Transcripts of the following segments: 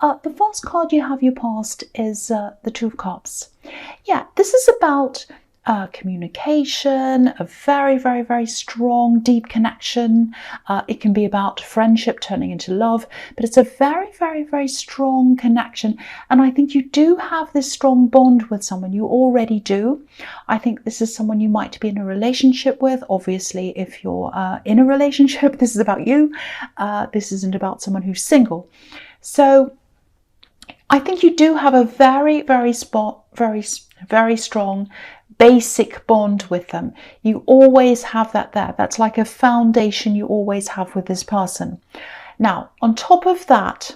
The first card you have your past is the Two of Cups. Yeah, this is about communication, a very, very, very strong, deep connection. It can be about friendship turning into love, but it's a very, very, very strong connection. And I think you do have this strong bond with someone. You already do. I think this is someone you might be in a relationship with. Obviously, if you're in a relationship, this is about you. This isn't about someone who's single. So I think you do have a very, very strong basic bond with them. You always have that there. That's like a foundation you always have with this person. Now, on top of that,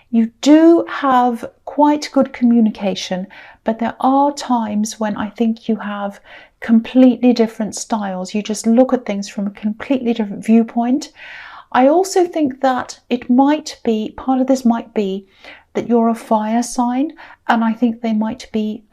you do have quite good communication, but there are times when I think you have completely different styles. You just look at things from a completely different viewpoint. I also think that it might be, part of this might be that you're a fire sign, and I think they might be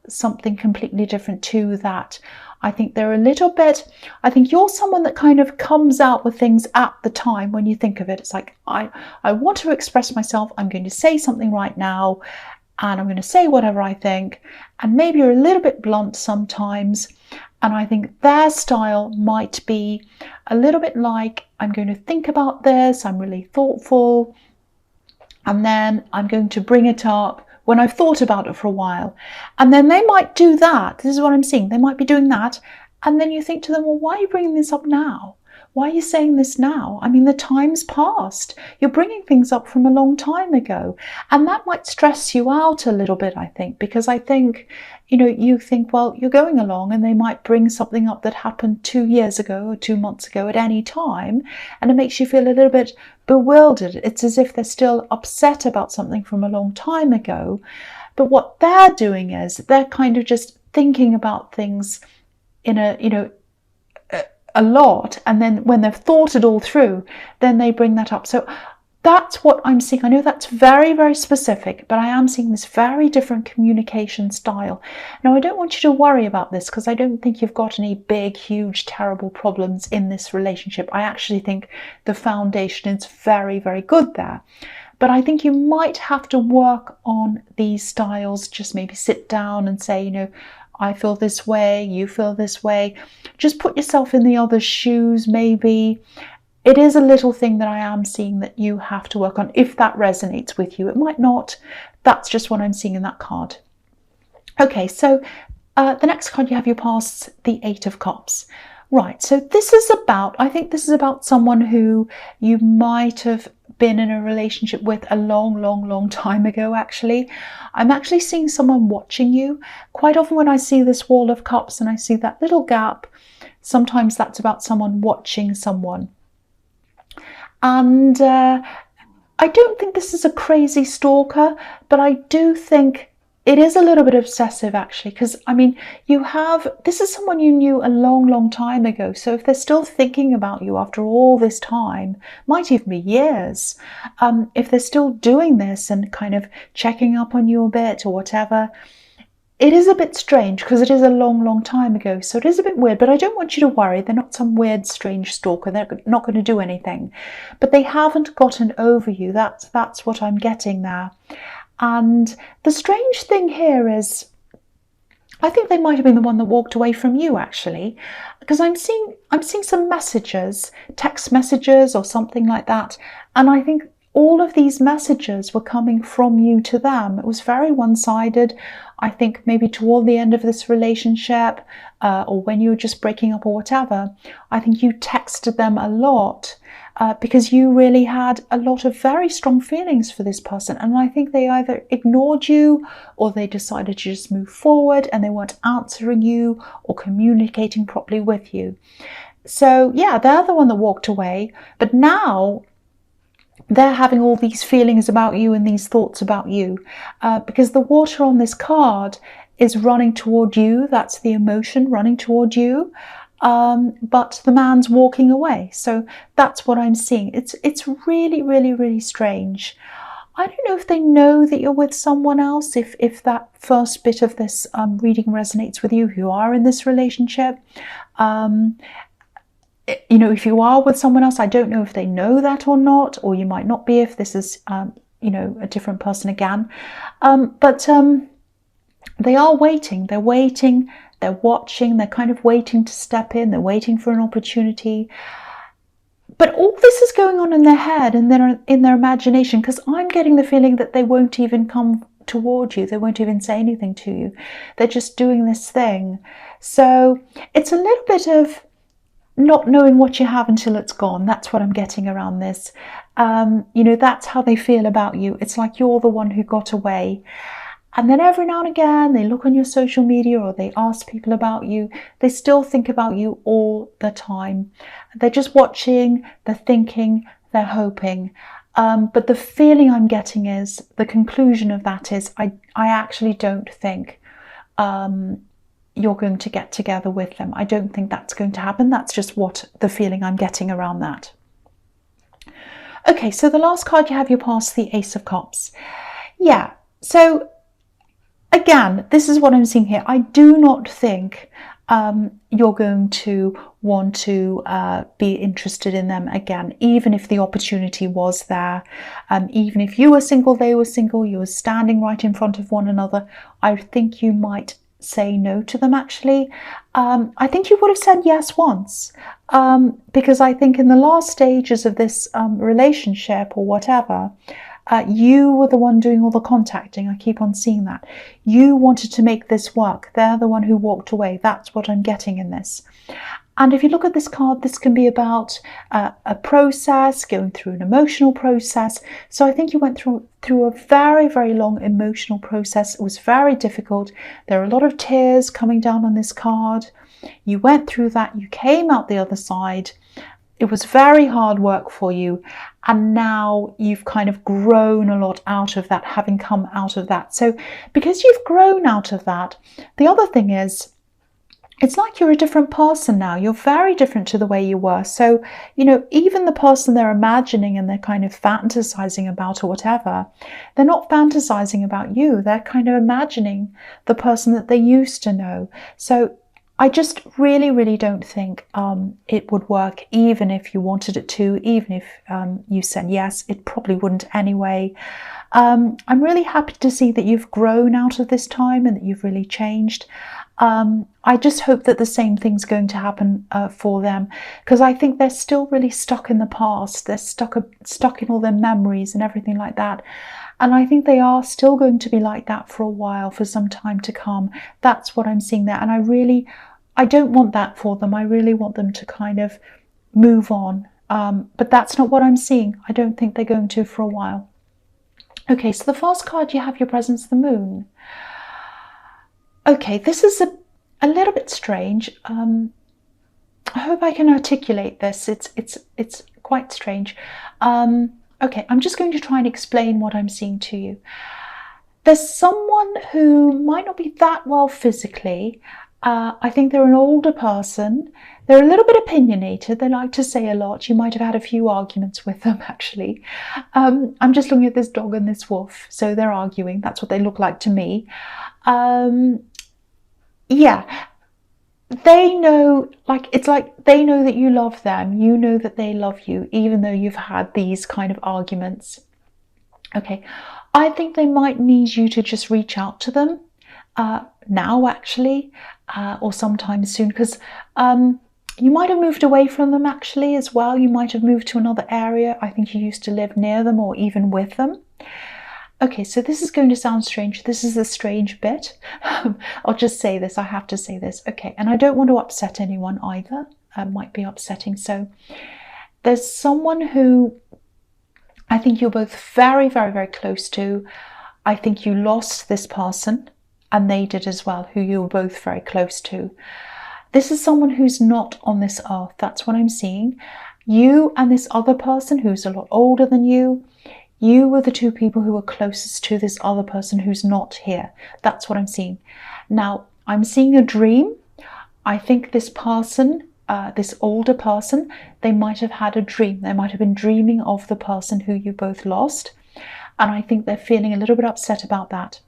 something completely different to that. I think they're a little bit, I think you're someone that kind of comes out with things at the time when you think of it. It's like, I want to express myself, I'm going to say something right now, and I'm going to say whatever I think, and maybe you're a little bit blunt sometimes. And I think their style might be a little bit like, I'm going to think about this, I'm really thoughtful, and then I'm going to bring it up when I've thought about it for a while. And then they might do that. This is what I'm seeing. They might be doing that. And then you think to them, well, why are you bringing this up now? Why are you saying this now? I mean, the time's passed. You're bringing things up from a long time ago. And that might stress you out a little bit, I think, because I think, you think, well, you're going along and they might bring something up that happened 2 years ago or 2 months ago at any time. And it makes you feel a little bit bewildered. It's as if they're still upset about something from a long time ago. But what they're doing is they're kind of just thinking about things in a lot, and then when they've thought it all through, then they bring that up. So that's what I'm seeing. I know that's very, very specific, but I am seeing this very different communication style. Now, I don't want you to worry about this because I don't think you've got any big, huge, terrible problems in this relationship. I actually think the foundation is very, very good there. But I think you might have to work on these styles, just maybe sit down and say, I feel this way, you feel this way. Just put yourself in the other's shoes, maybe. It is a little thing that I am seeing that you have to work on if that resonates with you. It might not. That's just what I'm seeing in that card. Okay, so the next card you have your past, the Eight of Cups. Right, so I think this is about someone who you might have been in a relationship with a long, long, long time ago, actually. I'm actually seeing someone watching you. Quite often when I see this Wall of Cups and I see that little gap, sometimes that's about someone watching someone. And I don't think this is a crazy stalker, but I do think it is a little bit obsessive, actually, because, this is someone you knew a long, long time ago. So if they're still thinking about you after all this time, might even be years, if they're still doing this and kind of checking up on you a bit or whatever, it is a bit strange because it is a long, long time ago. So it is a bit weird, but I don't want you to worry. They're not some weird, strange stalker. They're not going to do anything. But they haven't gotten over you. That's what I'm getting there. And the strange thing here is, I think they might have been the one that walked away from you, actually, because I'm seeing some messages, text messages or something like that. And I think all of these messages were coming from you to them. It was very one-sided. I think maybe toward the end of this relationship or when you were just breaking up or whatever, I think you texted them a lot. Because you really had a lot of very strong feelings for this person. And I think they either ignored you or they decided to just move forward and they weren't answering you or communicating properly with you. So yeah, they're the one that walked away. But now they're having all these feelings about you and these thoughts about you because the water on this card is running toward you. That's the emotion running toward you. But the man's walking away. So that's what I'm seeing. It's really, really, really strange. I don't know if they know that you're with someone else, if that first bit of this reading resonates with you, who are in this relationship. If you are with someone else, I don't know if they know that or not, or you might not be if this is a different person again. But they are waiting. They're waiting. They're watching. They're kind of waiting to step in. They're waiting for an opportunity. But all this is going on in their head and in their imagination, because I'm getting the feeling that they won't even come toward you. They won't even say anything to you. They're just doing this thing. So it's a little bit of not knowing what you have until it's gone. That's what I'm getting around this. That's how they feel about you. It's like you're the one who got away. And then every now and again, they look on your social media or they ask people about you. They still think about you all the time. They're just watching, they're thinking, they're hoping. But the feeling I'm getting is, the conclusion of that is, I actually don't think you're going to get together with them. I don't think that's going to happen. That's just what the feeling I'm getting around that. Okay, so the last card you have, your past, the Ace of Cups. Yeah, so again, this is what I'm seeing here. I do not think you're going to want to be interested in them again, even if the opportunity was there. Even if you were single, they were single, you were standing right in front of one another, I think you might say no to them, actually. I think you would have said yes once, because I think in the last stages of this relationship or whatever, you were the one doing all the contacting. I keep on seeing that. You wanted to make this work. They're the one who walked away. That's what I'm getting in this. And if you look at this card, this can be about a process, going through an emotional process. So I think you went through a very, very long emotional process. It was very difficult. There are a lot of tears coming down on this card. You went through that. You came out the other side. It was very hard work for you, and now you've kind of grown a lot out of that, having come out of that. So because you've grown out of that, the other thing is, it's like you're a different person now. You're very different to the way you were. So, even the person they're imagining and they're kind of fantasizing about or whatever, they're not fantasizing about you. They're kind of imagining the person that they used to know. So I just really, really don't think it would work, even if you wanted it to, even if you said yes. It probably wouldn't anyway. I'm really happy to see that you've grown out of this time and that you've really changed. I just hope that the same thing's going to happen for them, because I think they're still really stuck in the past. They're stuck in all their memories and everything like that. And I think they are still going to be like that for a while, for some time to come. That's what I'm seeing there. And I don't want that for them. I really want them to kind of move on. But that's not what I'm seeing. I don't think they're going to for a while. Okay, so the first card you have, your presence, the Moon. Okay, this is a little bit strange. I hope I can articulate this. It's quite strange. Okay, I'm just going to try and explain what I'm seeing to you. There's someone who might not be that well physically. I think they're an older person. They're a little bit opinionated. They like to say a lot. You might have had a few arguments with them, actually. I'm just looking at this dog and this wolf. So they're arguing. That's what they look like to me. Yeah. They know, it's like they know that you love them. You know that they love you, even though you've had these kind of arguments. Okay. I think they might need you to just reach out to them now, actually, or sometime soon, because you might have moved away from them, actually, as well. You might have moved to another area. I think you used to live near them or even with them. Okay, so this is going to sound strange. This is the strange bit. I'll just say this. I have to say this. Okay, and I don't want to upset anyone either. Might be upsetting. So there's someone who I think you're both very, very, very close to. I think you lost this person, and they did as well, who you were both very close to. This is someone who's not on this earth. That's what I'm seeing. You and this other person who's a lot older than you, you were the two people who were closest to this other person who's not here. That's what I'm seeing. Now, I'm seeing a dream. I think this person, this older person, they might have had a dream. They might have been dreaming of the person who you both lost. And I think they're feeling a little bit upset about that.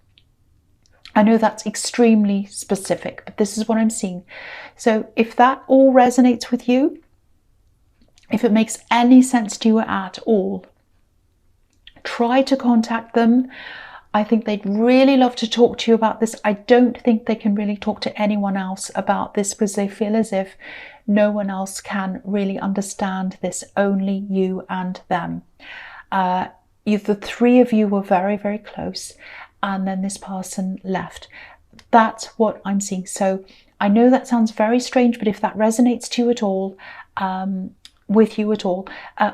I know that's extremely specific, but this is what I'm seeing. So if that all resonates with you, if it makes any sense to you at all, Try to contact them. I think they'd really love to talk to you about this. I don't think they can really talk to anyone else about this because they feel as if no one else can really understand this, only you and them. The three of you were very, very close, and then this person left. That's what I'm seeing. So I know that sounds very strange, but if that resonates to you at all, with you at all,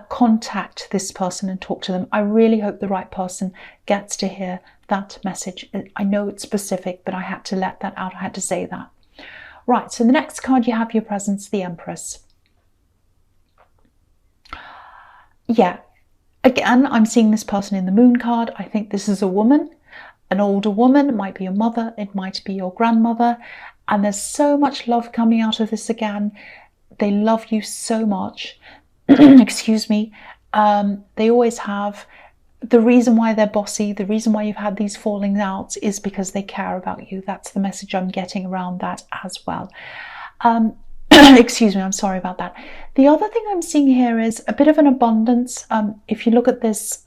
contact this person and talk to them. I really hope the right person gets to hear that message. I know it's specific, but I had to let that out. I had to say that. Right, so the next card you have, your presence, the Empress. Yeah, again, I'm seeing this person in the Moon card. I think this is a woman, an older woman. It might be your mother, it might be your grandmother, and there's so much love coming out of this again. They love you so much. Excuse me. They always have. The reason why they're bossy, the reason why you've had these fallings out is because they care about you. That's the message I'm getting around that as well. Excuse me, I'm sorry about that. The other thing I'm seeing here is a bit of an abundance. If you look at this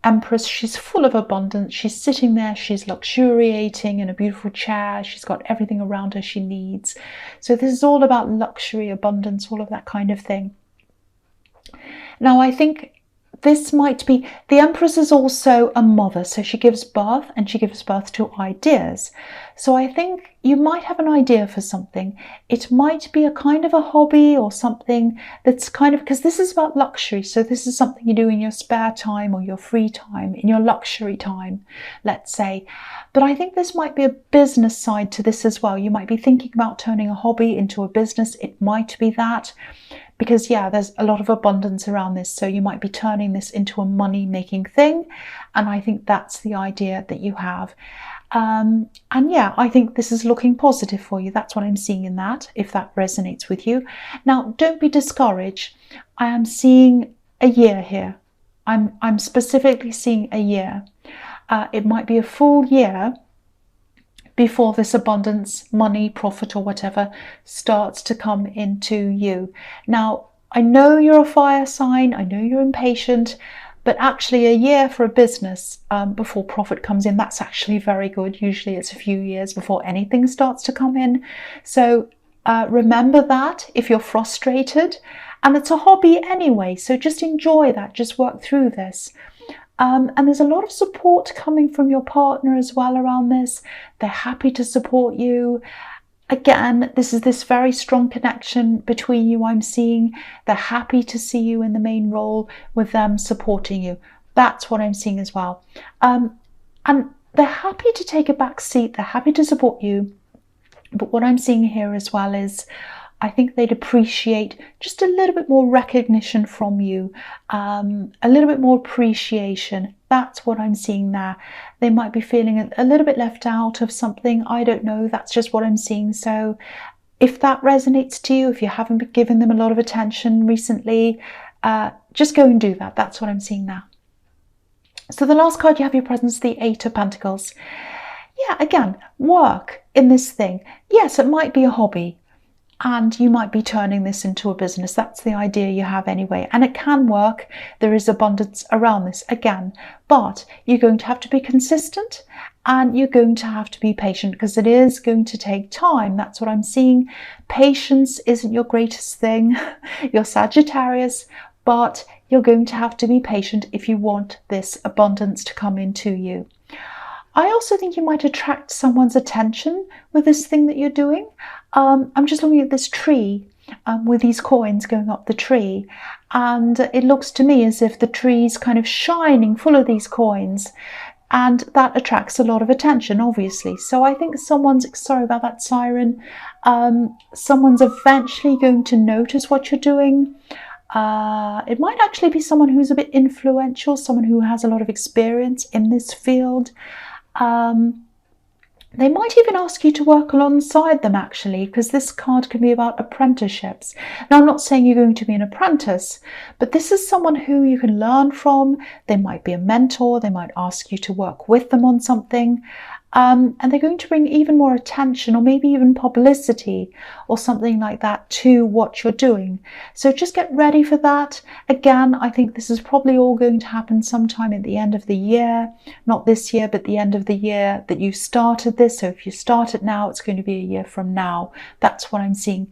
Empress, she's full of abundance. She's sitting there, she's luxuriating in a beautiful chair. She's got everything around her she needs. So this is all about luxury, abundance, all of that kind of thing. Now, I think this might be, the Empress is also a mother, so she gives birth, and she gives birth to ideas. So I think you might have an idea for something. It might be a kind of a hobby or something that's kind of, because this is about luxury, so this is something you do in your spare time or your free time, in your luxury time, let's say. But I think this might be a business side to this as well. You might be thinking about turning a hobby into a business. It might be that. Because yeah, there's a lot of abundance around this, so you might be turning this into a money-making thing, and I think that's the idea that you have. And yeah, I think this is looking positive for you. That's what I'm seeing in that, if that resonates with you. Now, don't be discouraged. I am seeing a year here. I'm specifically seeing a year. It might be a full year before this abundance, money, profit, or whatever starts to come into you. Now, I know you're a fire sign, I know you're impatient, but actually a year for a business before profit comes in, that's actually very good. Usually it's a few years before anything starts to come in. So remember that if you're frustrated, and it's a hobby anyway, so just enjoy that, just work through this. And there's a lot of support coming from your partner as well around this. They're happy to support you. Again, this is this very strong connection between you I'm seeing. They're happy to see you in the main role with them supporting you. That's what I'm seeing as well. And they're happy to take a back seat. They're happy to support you. But what I'm seeing here as well is I think they'd appreciate just a little bit more recognition from you, a little bit more appreciation. That's what I'm seeing there. They might be feeling a little bit left out of something. I don't know. That's just what I'm seeing. So if that resonates to you, if you haven't been giving them a lot of attention recently, just go and do that. That's what I'm seeing now. So the last card you have your presence, the Eight of Pentacles. Yeah, again, work in this thing. Yes, it might be a hobby, and you might be turning this into a business. That's the idea you have anyway. And it can work. There is abundance around this again. But you're going to have to be consistent, and you're going to have to be patient, because it is going to take time. That's what I'm seeing. Patience isn't your greatest thing. You're Sagittarius, but you're going to have to be patient if you want this abundance to come into you. I also think you might attract someone's attention with this thing that you're doing. I'm just looking at this tree with these coins going up the tree, and it looks to me as if the tree's kind of shining full of these coins, and that attracts a lot of attention, obviously. So I think someone's, sorry about that siren, someone's eventually going to notice what you're doing. It might actually be someone who's a bit influential, someone who has a lot of experience in this field. They might even ask you to work alongside them, actually, because this card can be about apprenticeships. Now, I'm not saying you're going to be an apprentice, but this is someone who you can learn from. They might be a mentor. They might ask you to work with them on something. and they're going to bring even more attention or maybe even publicity or something like that to what you're doing. So just get ready for that. Again, I think this is probably all going to happen sometime at the end of the year, not this year, but the end of the year that you started this. So if you start it now, it's going to be a year from now. That's what I'm seeing.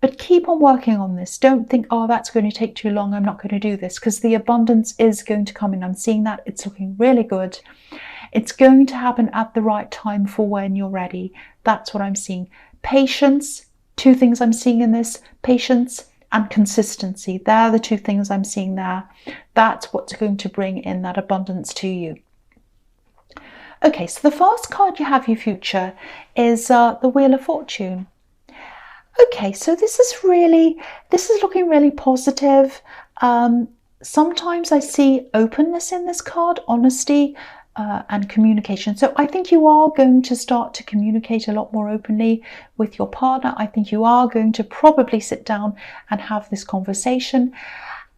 But keep on working on this. Don't think, oh, that's going to take too long, I'm not going to do this, because the abundance is going to come in. I'm seeing that. It's looking really good. It's going to happen at the right time for when you're ready. That's what I'm seeing. Patience, two things I'm seeing in this. Patience and consistency. They're the two things I'm seeing there. That's what's going to bring in that abundance to you. Okay, so the first card you have, your future, is the Wheel of Fortune. Okay, so this is looking really positive. Sometimes I see openness in this card, honesty and communication. So I think you are going to start to communicate a lot more openly with your partner. I think you are going to probably sit down and have this conversation.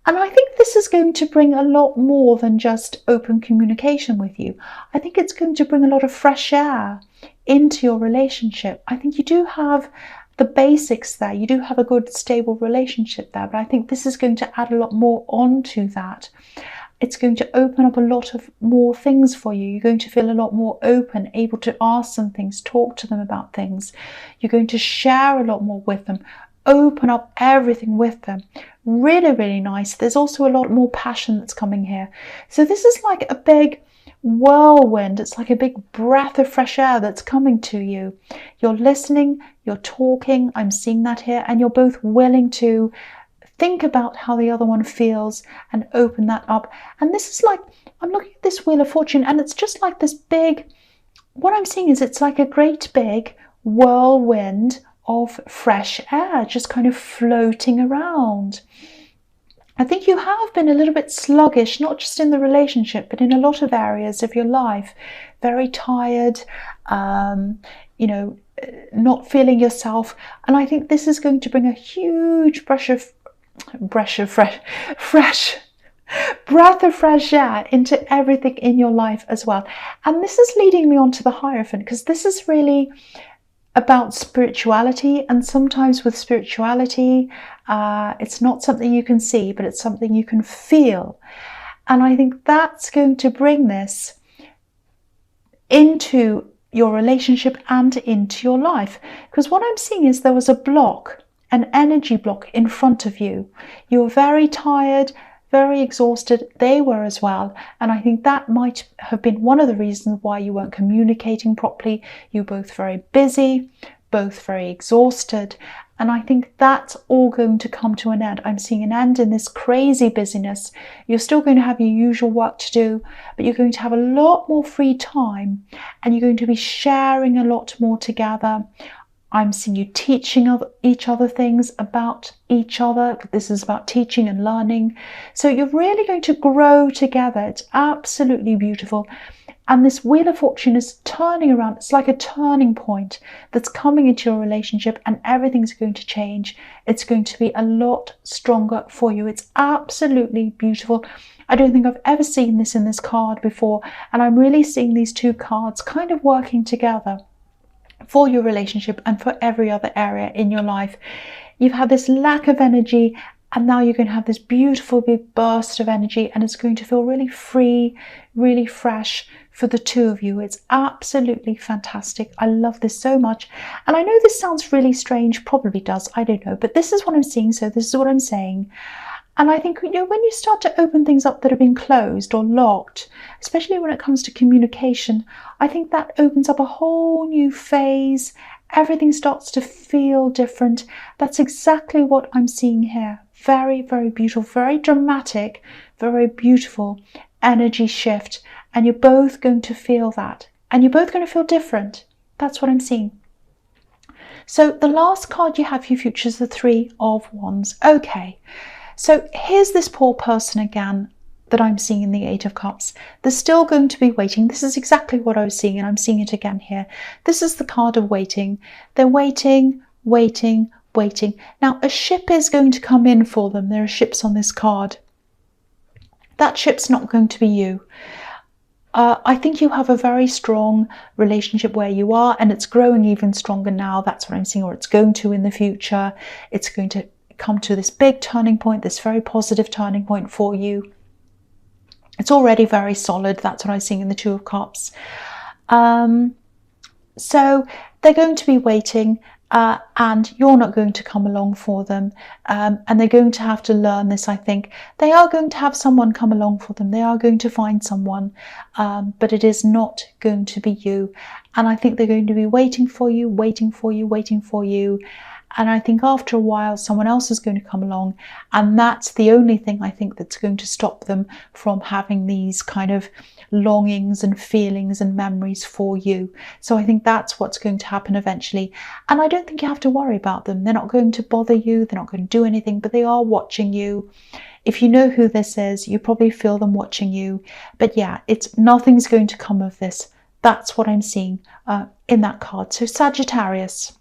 And I think this is going to bring a lot more than just open communication with you. I think it's going to bring a lot of fresh air into your relationship. I think you do have the basics there. You do have a good, stable relationship there, but I think this is going to add a lot more onto that. It's going to open up a lot of more things for you. You're going to feel a lot more open, able to ask them things, talk to them about things. You're going to share a lot more with them, open up everything with them. Really, really nice. There's also a lot more passion that's coming here. So this is like a big whirlwind. It's like a big breath of fresh air that's coming to you. You're listening, you're talking, I'm seeing that here, and you're both willing to think about how the other one feels and open that up. And this is like, I'm looking at this Wheel of Fortune, and it's just like this big, what I'm seeing is it's like a great big whirlwind of fresh air just kind of floating around. I think you have been a little bit sluggish, not just in the relationship, but in a lot of areas of your life. Very tired, not feeling yourself. And I think this is going to bring a huge breath of fresh air into everything in your life as well. And this is leading me on to the Hierophant, because this is really about spirituality. And sometimes with spirituality, it's not something you can see, but it's something you can feel. And I think that's going to bring this into your relationship and into your life. Because what I'm seeing is there was a block, an energy block in front of you. You were very tired, very exhausted. They were as well. And I think that might have been one of the reasons why you weren't communicating properly. You were both very busy, both very exhausted. And I think that's all going to come to an end. I'm seeing an end in this crazy busyness. You're still going to have your usual work to do, but you're going to have a lot more free time, and you're going to be sharing a lot more together. I'm seeing you teaching each other things about each other. This is about teaching and learning. So you're really going to grow together. It's absolutely beautiful. And this Wheel of Fortune is turning around. It's like a turning point that's coming into your relationship, and everything's going to change. It's going to be a lot stronger for you. It's absolutely beautiful. I don't think I've ever seen this in this card before. And I'm really seeing these two cards kind of working together for your relationship and for every other area in your life. You've had this lack of energy, and now you're going to have this beautiful big burst of energy, and it's going to feel really free, really fresh for the two of you. It's absolutely fantastic. I love this so much. And I know this sounds really strange, probably does, I don't know, but this is what I'm seeing, so this is what I'm saying. And I think, when you start to open things up that have been closed or locked, especially when it comes to communication, I think that opens up a whole new phase. Everything starts to feel different. That's exactly what I'm seeing here. Very, very beautiful, very dramatic, very beautiful energy shift. And you're both going to feel that. And you're both going to feel different. That's what I'm seeing. So the last card you have for your future is the Three of Wands. Okay. So here's this poor person again that I'm seeing in the Eight of Cups. They're still going to be waiting. This is exactly what I was seeing, and I'm seeing it again here. This is the card of waiting. They're waiting, waiting, waiting. Now, a ship is going to come in for them. There are ships on this card. That ship's not going to be you. I think you have a very strong relationship where you are, and it's growing even stronger now. That's what I'm seeing, or it's going to in the future. It's going to come to this big turning point, this very positive turning point for you. It's already very solid. That's what I'm seeing in the Two of Cups. So they're going to be waiting, and you're not going to come along for them, and they're going to have to learn this. I think they are going to have someone come along for them. They are going to find someone, but it is not going to be you. And I think they're going to be waiting for you, waiting for you, waiting for you. And I think after a while, someone else is going to come along. And that's the only thing I think that's going to stop them from having these kind of longings and feelings and memories for you. So I think that's what's going to happen eventually. And I don't think you have to worry about them. They're not going to bother you. They're not going to do anything, but they are watching you. If you know who this is, you probably feel them watching you. But yeah, nothing's going to come of this. That's what I'm seeing in that card. So Sagittarius.